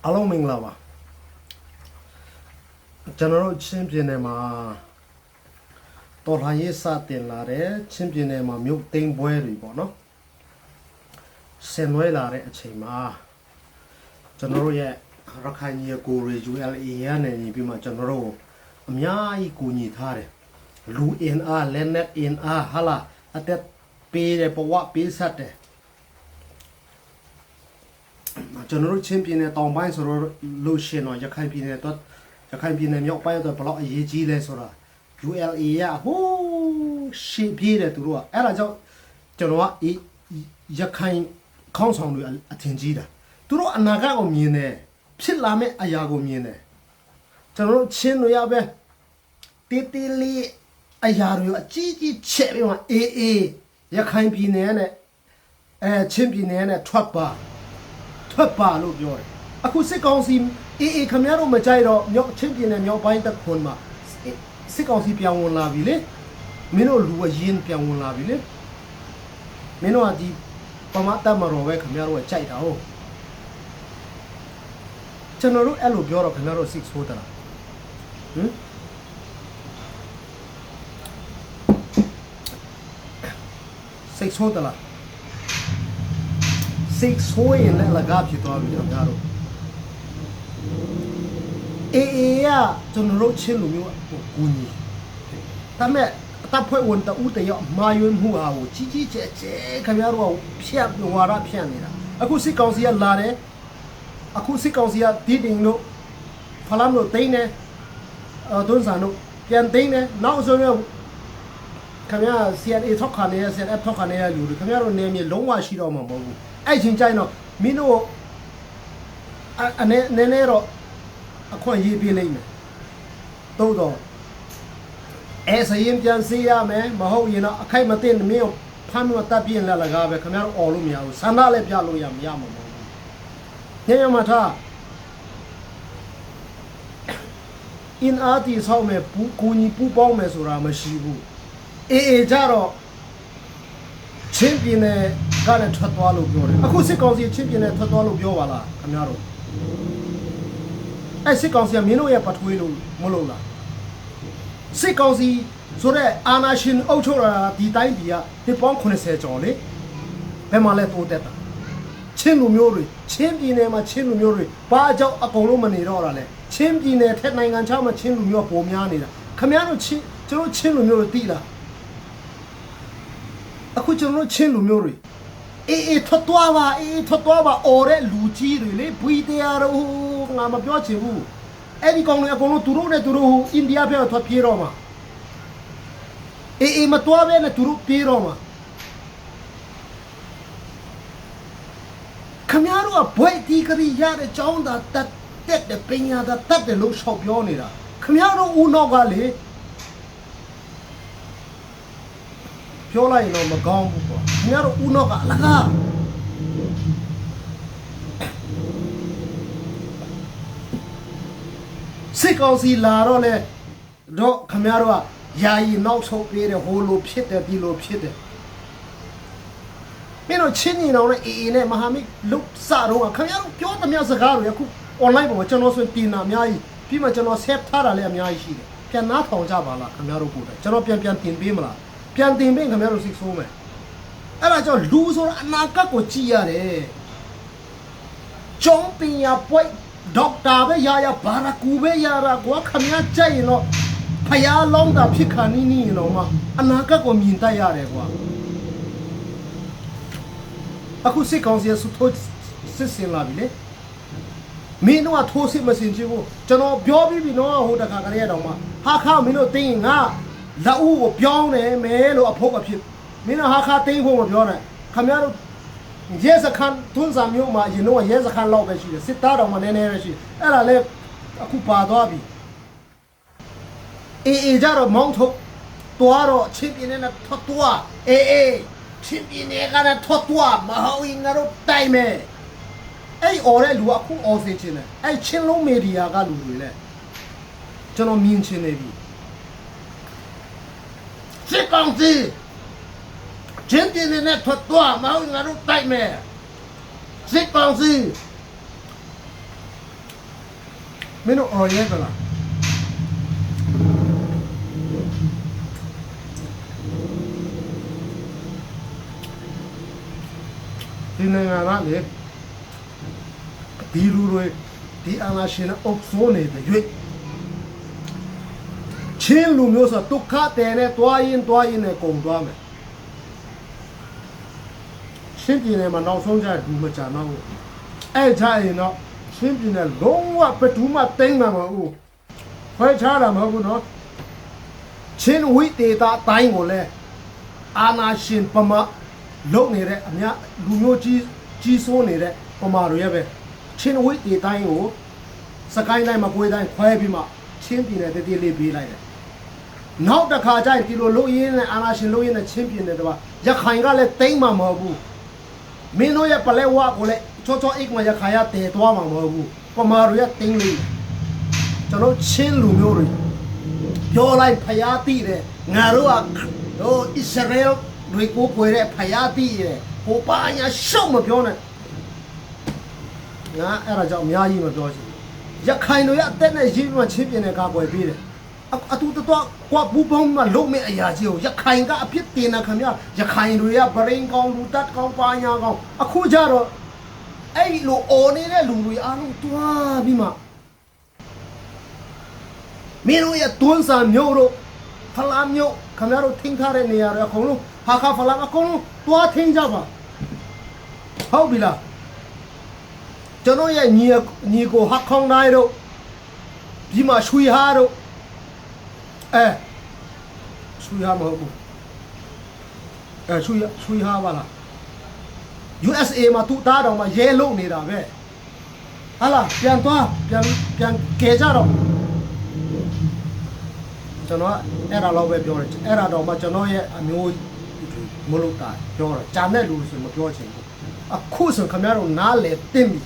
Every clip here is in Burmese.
အားလုံးမင်္ဂလာပါကျွန်တော်တို့ချင်းပြည်နယ်မှာတော်လှန်ရေးစတင်လာတဲ့ချင်းပြည်နယ်မှာမြို့သိမ်းပွဲတွေပေါ့နော်ဆင်နွှဲလာတဲ့အချိန်မှာကျွန်တော်တို့ရဲ့ရခိုင်ပြည်ကိုရီ ULA ရနေပြီးမှကျွန်တော်တို့အများကြီးကူညီထားတယ်လူအင်အားလက်နက်အင်အားဟာလာအသက်ပေးတဲ့ဘဝပေးဆက်တယ်ကျွန်တော်တို့ချင်းပြည်နယ်တောင်ပိုင်းဆိုတော့လို့ရှင်တော့ရခိုင်ပြည်နယ်တော့ရခိုင်ပြည်နယ်မြောက်ပိုင်းတော့ဘလောက်အရေးကြီးလဲဆိုတာ ULA ရဟိုးရှေ့ပြေးတယ်သူတို့ကအဲ့ဒါကြောင့်ကျွန်တော်ကရခိုင်ခေါင်းဆောင်တွေအထင်ကြီးတာသူတို့အနာဂတ်ကိုမြင်တယ်ဖြစ်လာမယ့်အရာကိုမြင်တယ်ကျွန်တော်တို့ချင်းတွေရပဲတေးတေးလေးအရာတွေအကြီးကြီးချက်ပြီးမှအေးရခိုင်ပြည်နယ်နဲ့ချင်းပြည်နယ်နဲ့ထွက်ပါလို့ပြောတယ်အခုစစ်ကောင်စီအေးခင်ဗျားတို့မကြိုက်တော့မြောက်ချင်းပြည်နယ်မြောက်ပိုင်းတက်ခွန်မှာစစ်ကောင်စီပြောင်းဝင်လာပြီလေမင်းတို့လူအရင်ပြောင်းဝင်လာပြီလေမင်းတို့ကဒီပမာတတ်မတော်ပဲခင်ဗျားတို့ကကြိုက်တာဟုတ်ကျွန်တော်တို့အဲ့လိုပြောတော့ခင်ဗျားတို့စစ်ဆိုးတာစိတ်ဆိုးတလားစိတ်ဆိုးရင်လည်းလကားဖြစ်သွားပြီခင်ဗျားတို့အေးရကျွန်တော်တို့ချင်းလူမျိုးကူညီဒါမဲ့တပ်ဖွဲ့ဝင်တဦးတယောက်မာယွန်းမှုဟာကိုကြီးကျယ်ခင်ဗျားတို့ကဖြတ်ဝါရဖြတ်နေတာအခုစစ်ကောင်စီကလာတယ်အခုစစ်ကောင်စီကဒီတင်လို့ဖလမ်လို့တိန်းနေဒွန်းဆန်တို့ပြန်တိန်းနေနောက်ဆိုရင်ခင်ဗျာ CNA ထောက်ခံနေရ CNF ထောက်ခံနေရလူတွေခင်ဗျားတို့နေမြေလုံးဝရှိတော့မှာမဟုတ်ဘူးအဲ့ချင်းကြိုင်တော့မင်းတို့အနေနဲ့တော့အခွင့်ရေးပေးလိုက်မယ်တိုးတော့စရင်ပြန်စီရမယ်မဟုတ်ရင်တော့အခိုက်မသိမင်းဖမ်းမတပ်ပြင်းလာလကားပဲခင်ဗျားတို့អော်လို့မရဘူးဆန္ဒလည်းပြလို့ရမရမှာမဟုတ်ဘူးညညမထားအင်အားတီဆောက်မယ်ကိုညီပူပေါင်းမယ်ဆိုတာမရှိဘူးအေးကြတော့ချင်းပြည်နယ်ကလည်းထွက်သွားလို့ပြောတယ်အခုစစ်ကောင်စီချင်းပြည်နယ်ထွက်သွားလို့ပြောပါလားခင်ဗျားတို့အဲ့စစ်ကောင်စီကမင်းတို့ရဲ့ပထွေးလို့မလို့လားစစ်ကောင်စီဆိုတဲ့အာဏာရှင်အုပ်ချုပ်လာတာဒီတိုင်းပြည်ကဒီပေါင်း80ကျော်လေဘယ်မှာလဲတိုးတက်တာချင်းလူမျိုးတွေချင်းပြည်နယ်မှာချင်းလူမျိုးတွေဘာကြောင့်အကုန်လုံးမနေတော့တာလဲချင်းပြည်နယ်ထက်နိုင်ငံခြားမှာချင်းလူမျိုးပုံများနေတာခင်ဗျားတို့ချင်းကျွန်တော်ချင်းလူမျိုးတွေတိလားအခုကျွန်တော်ချင်းလူမျိုးတွေအေးထွက်သွားပါအော်တဲ့လူကြီးတွေလေဘွီတရားတို့ငါမပြောချင်ဘူးအဲ့ဒီကောင်တွေအကုန်လုံးသူတို့နဲ့သူတို့အိန္ဒိယဘက်ထွက်ပြေးတော့မှာအေးမတော်ပဲနဲ့သူတို့ပြေးတော့မှာခမရတို့ကဘွဲတီကလေးရတဲ့ចောင်းသားတက်တဲ့ပညာသားတက်တယ်လို့ရှောက်ပြောနေတာခမရတို့ဦးနောက်ကလေပြောလိုက်တော့မကောင်းဘူးကွာခင်ဗျားတို့ဦးနောကအလကားစစ်ကောင်စီလာတော့လေတော့ခင်ဗျားတို့ကယာယီနောက်ဆုတ်ပေးတယ်ဟိုလိုဖြစ်တယ်ဒီလိုဖြစ်တယ်မင်းတို့ချင်းညီတော်နဲ့အေးနဲ့မဟာမိတ်လုတ်စတော့ခင်ဗျားတို့ပြောသမျှစကားတွေအခု online ပေါ်မှာကျွန်တော်ဆိုတင်တာအများကြီးပြီးမှကျွန်တော် save ထားတာလည်းအများကြီးရှိတယ်ပြန်နားထောင်ကြပါလားခင်ဗျားတို့ကိုယ်တိုင်ကျွန်တော်ပြန်တင်ပေးမလားပြန်တင်ပေးခင်ဗျားတို့စိတ်ဆိုးမယ်အဲ့ဒါကြောင့်လူဆိုတာအနာဂတ်ကိုကြည့်ရတယ်ကျုံပညာပွိုက်ဒေါက်တာပဲရဘာရကူပဲရကွာခင်ဗျားကြိုက်ရင်တော့ဖျားလောင်းတာဖြစ်ခါနီးရင်တော့မှအနာဂတ်ကိုမြင်တတ်ရတယ်ကွာအခုစစ်ကောင်စီဆူထိုးစစ်စင်လာပြီလေမင်းတို့ကထိုးစစ်မစင်ချင်ဘူးကျွန်တော်ပြောပြီးပြီနော်ဟိုတခါကလေးရတော့မှဟာခါမင်းတို့တင်းရင်ငါလက်ဦးကိုပြောင်းတယ်မဲလို့အဖို့အဖြစ်မင်းတို့ဟာခါတင်းဖို့မပြောနဲ့ခင်ဗျားတို့ရဲစခန်းတွန်းစာမျိုးမှာရင်တော့ရဲစခန်းလောက်ပဲရှိတယ်စစ်သားတော်မှနည်းနည်းပဲရှိအဲ့ဒါလည်းအခုပါသွားပြီအေးကြတော့မောင်းထုတ်သွားတော့ချင်းပြင်းနဲ့ထွက်သွားအေးချင်းပြင်းနဲ့ကလည်းထွက်သွားမဟုတ်ရင်ငါတို့တိုင်မယ်အဲ့အော်တဲ့လူကအခုအော်စေချင်တယ်အဲ့ချင်းလုံးမီဒီယာကလူတွေလဲကျွန်တော်မြင်ချင်နေပြီစစ်ကောင်စီချင်းပြင်းနဲ့ထွက်သွားမဟုတ်ငါတို့တိုင်မယ်စစ်ကောင်စီ မင်းတို့အော်ရဲသလားဒီနိုင်ငံကလေဒီလူတွေဒီအာဏာရှင်အုပ်စိုးနေတဲ့ရွေးချင်းလူမျိုးဆိုဒုက္ခတဲ့နဲ့တွားရင်နဲ့ကုန်သွားမယ်ရှင်းပြနေမှာနောက်ဆုံးကြဘူးမကြတော့ဘူးအဲ့ကြရင်တော့ရှင်းပြနေလုံးဝဘယ်သူမှတိမ့်မှာမဟုတ်ဘူးခွဲခြားတာမဟုတ်ဘူးနော်ချင်းဝိတေတာတိုင်းကိုလဲအာနာရှင်ပမာလုံနေတဲ့အများလူမျိုးကြီးစိုးနေတဲ့ပမာတွေရဲ့ပဲချင်းဝိတေတိုင်းကိုစကိုင်းတိုင်းမကွေးတိုင်းခွဲပြီးမှချင်းပြနေတည်းလေးပေးလိုက်တယ်နောက်တစ်ခါကျရင်ဒီလိုလုံရင်းနဲ့အာနာရှင်လုံရင်းနဲ့ချင်းပြနေတယ်တော့ရခိုင်ကလည်းတိမ့်မှာမဟုတ်ဘူးမင်းတို့ရဲ့ပလဲဝါကိုလည်းချောအိတ်မှာရခိုင်ရတည်သွားမှာမဟုတ်ဘူးပမာတွေရဲ့တင်းလေးကျွန်တော်ချင်းလူမျိုးတွေပြောလိုက်ဖျားတိတယ်ငါတို့ကတို့ဣသရေလတွေကိုကိုယ်တဲ့ဖျားတိတယ်ဟိုပါညာရှုံမပြောနဲ့ငါအဲ့ဒါကြောင့်အများကြီးမပြောချင်ရခိုင်တို့ရဲ့အသက်နဲ့ရင်းမှချင်းပြင်းတဲ့ကာကွယ်ပေးတယ်အတူတော့ကွာဘူးပေါင်းမှလုံးမဲ့အရာကြီးကိုရခိုင်ကအဖြစ်တင်တာခင်ဗျရခိုင်တွေကဗရင်ကောင်းလူတတ်ကောင်းပါညာကောင်းအခုကြတော့အဲ့လိုအော်နေတဲ့လူတွေအားလုံးတွားပြီးမှမင်းတို့ရဲ့တွန်းစာမျိုးတို့ဖလားမျိုးခင်ဗျားတို့ထင်းထားတဲ့နေရာတွေအကုန်လုံးဟာခါဖလားအကုန်လုံးတွားထင်းကြပါဟုတ်ပြီလားကျွန်တော်ရဲ့ညီကိုဟခေါင်းတိုင်းတို့ဒီမှာရွှေဟာတို့ရွှေဟာမဟုတ်ဘူးရွှေဟာပါလား USA မှာသူ့သားတော်မှာရဲလုံနေတာပဲဟာလားပြန်သွားပြန်ကဲကြတော့ကျွန်တော်အဲ့ဒါတော့ပဲပြောတယ်အဲ့ဒါတော့မှကျွန်တော်ရဲ့အမျိုးမလို့တာပြောတော့ဂျာနဲ့လူဆိုမပြောချင်ဘူးအခုဆိုခင်ဗျားတို့နားလေတင်းပြီ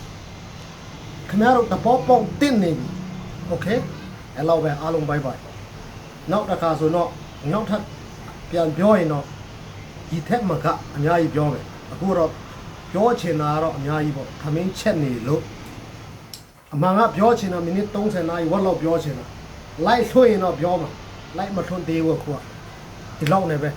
ခင်ဗျားတို့တပေါပေါတင်းနေပြီโอเคအဲ့လောက်ပဲအားလုံးဘိုင်ဘိုင်နောက်တစ်ခါဆိုတော့နောက်ထပ်ပြန်ပြောရင်တော့ဒီထက်မှကအများကြီးပြောမယ်အခုတော့ပြောချင်တာတော့အများကြီးပေါ့ခမင်းချက်နေလို့အမှန်ကပြောချင်တာမိနစ်30နာရီဝက်လောက်ပြောချင်တာလိုက်ဆွရင်တော့ပြောမှာလိုက်မထွန်းသေးဘူးကွာဒီလောက်နဲ့ပဲ